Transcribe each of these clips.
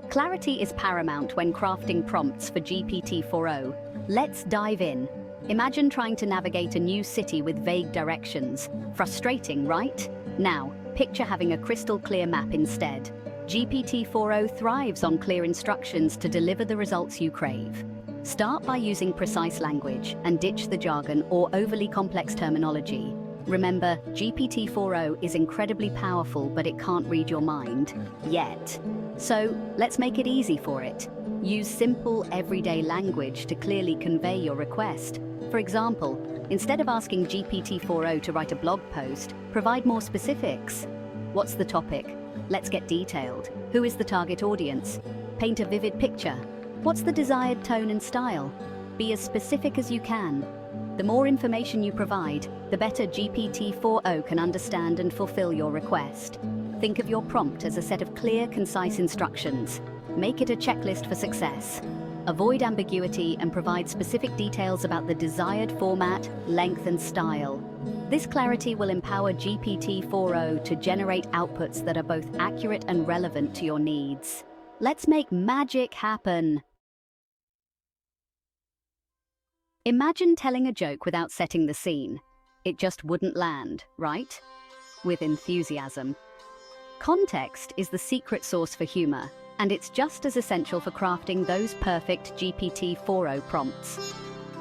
Clarity is paramount when crafting prompts for GPT-4o. Let's dive in. Imagine trying to navigate a new city with vague directions. Frustrating, right? Now, picture having a crystal clear map instead. GPT-4o thrives on clear instructions to deliver the results you crave. Start by using precise language and ditch the jargon or overly complex terminology. Remember, GPT-4o is incredibly powerful, but it can't read your mind, yet. So, let's make it easy for it. Use simple, everyday language to clearly convey your request. For example, instead of asking GPT-4o to write a blog post, provide more specifics. What's the topic? Let's get detailed. Who is the target audience? Paint a vivid picture. What's the desired tone and style? Be as specific as you can. The more information you provide, the better GPT-4o can understand and fulfill your request. Think of your prompt as a set of clear, concise instructions. Make it a checklist for success. Avoid ambiguity and provide specific details about the desired format, length, and style. This clarity will empower GPT-4o to generate outputs that are both accurate and relevant to your needs. Let's make magic happen. Imagine telling a joke without setting the scene. It just wouldn't land, right? With enthusiasm. Context is the secret sauce for humor, and it's just as essential for crafting those perfect GPT-4o prompts.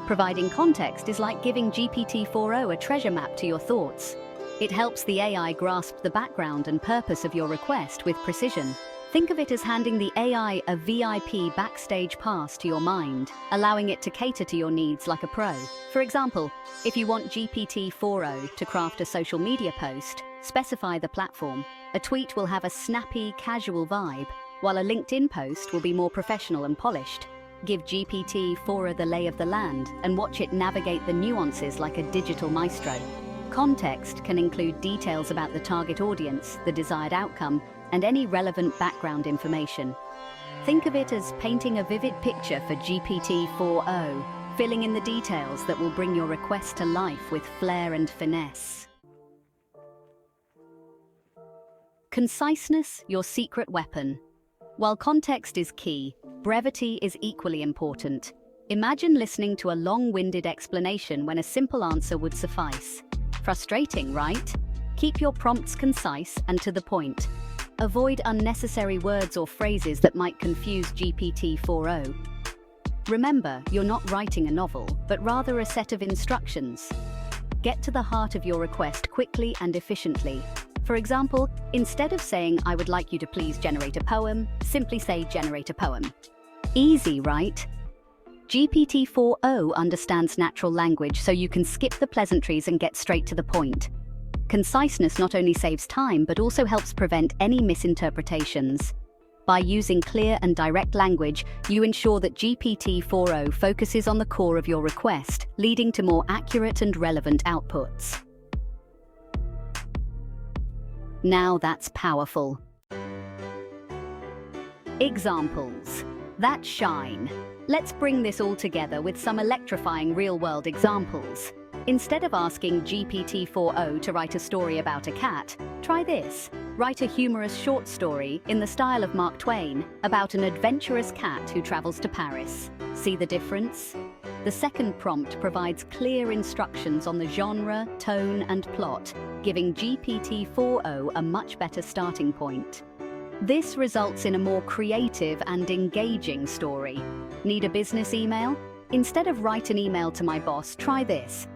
Providing context is like giving GPT-4o a treasure map to your thoughts. It helps the AI grasp the background and purpose of your request with precision. Think of it as handing the AI a VIP backstage pass to your mind, allowing it to cater to your needs like a pro. For example, if you want GPT-4o to craft a social media post, specify the platform. A tweet will have a snappy, casual vibe, while a LinkedIn post will be more professional and polished. Give GPT-4o the lay of the land and watch it navigate the nuances like a digital maestro. Context can include details about the target audience, the desired outcome, and any relevant background information. Think of it as painting a vivid picture for GPT-4o, filling in the details that will bring your request to life with flair and finesse. Conciseness, your secret weapon. While context is key, brevity is equally important. Imagine listening to a long-winded explanation when a simple answer would suffice. Frustrating, right? Keep your prompts concise and to the point. Avoid unnecessary words or phrases that might confuse GPT-4o. Remember, you're not writing a novel, but rather a set of instructions. Get to the heart of your request quickly and efficiently. For example, instead of saying, "I would like you to please generate a poem," simply say, "Generate a poem." Easy, right? GPT-4o understands natural language, so you can skip the pleasantries and get straight to the point. Conciseness not only saves time, but also helps prevent any misinterpretations. By using clear and direct language, you ensure that GPT-4o focuses on the core of your request, leading to more accurate and relevant outputs. Now that's powerful. Examples. That shine. Let's bring this all together with some electrifying real-world examples. Instead of asking GPT-4o to write a story about a cat, try this. Write a humorous short story in the style of Mark Twain about an adventurous cat who travels to Paris. See the difference? The second prompt provides clear instructions on the genre, tone, and plot, giving GPT-4o a much better starting point. This results in a more creative and engaging story. Need a business email? Instead of "Write an email to my boss," try this.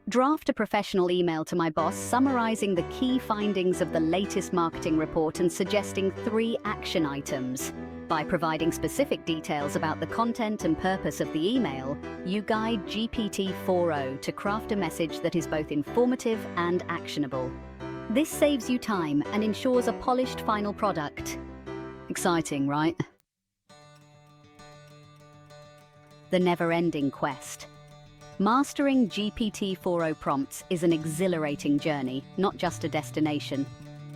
Draft a professional email to my boss summarizing the key findings of the latest marketing report and suggesting 3 action items. By providing specific details about the content and purpose of the email, you guide GPT-4o to craft a message that is both informative and actionable. This saves you time and ensures a polished final product. Exciting, right? The never-ending quest. Mastering GPT-4o prompts is an exhilarating journey, not just a destination.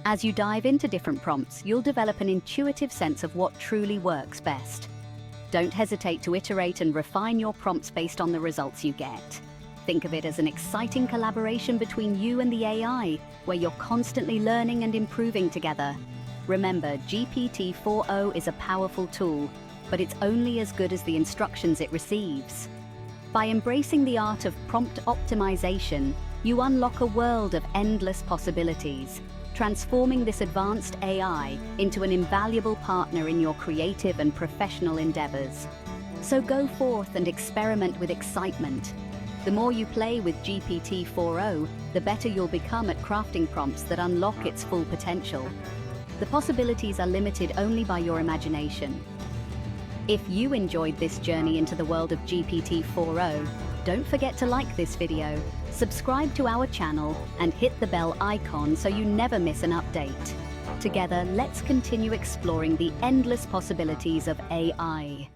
As you dive into different prompts, you'll develop an intuitive sense of what truly works best. Don't hesitate to iterate and refine your prompts based on the results you get. Think of it as an exciting collaboration between you and the AI, where you're constantly learning and improving together. Remember, GPT-4o is a powerful tool, but it's only as good as the instructions it receives. By embracing the art of prompt optimization, you unlock a world of endless possibilities, transforming this advanced AI into an invaluable partner in your creative and professional endeavors. So go forth and experiment with excitement. The more you play with GPT-4o, the better you'll become at crafting prompts that unlock its full potential. The possibilities are limited only by your imagination. If you enjoyed this journey into the world of GPT-4o, don't forget to like this video, subscribe to our channel, and hit the bell icon so you never miss an update. Together, let's continue exploring the endless possibilities of AI.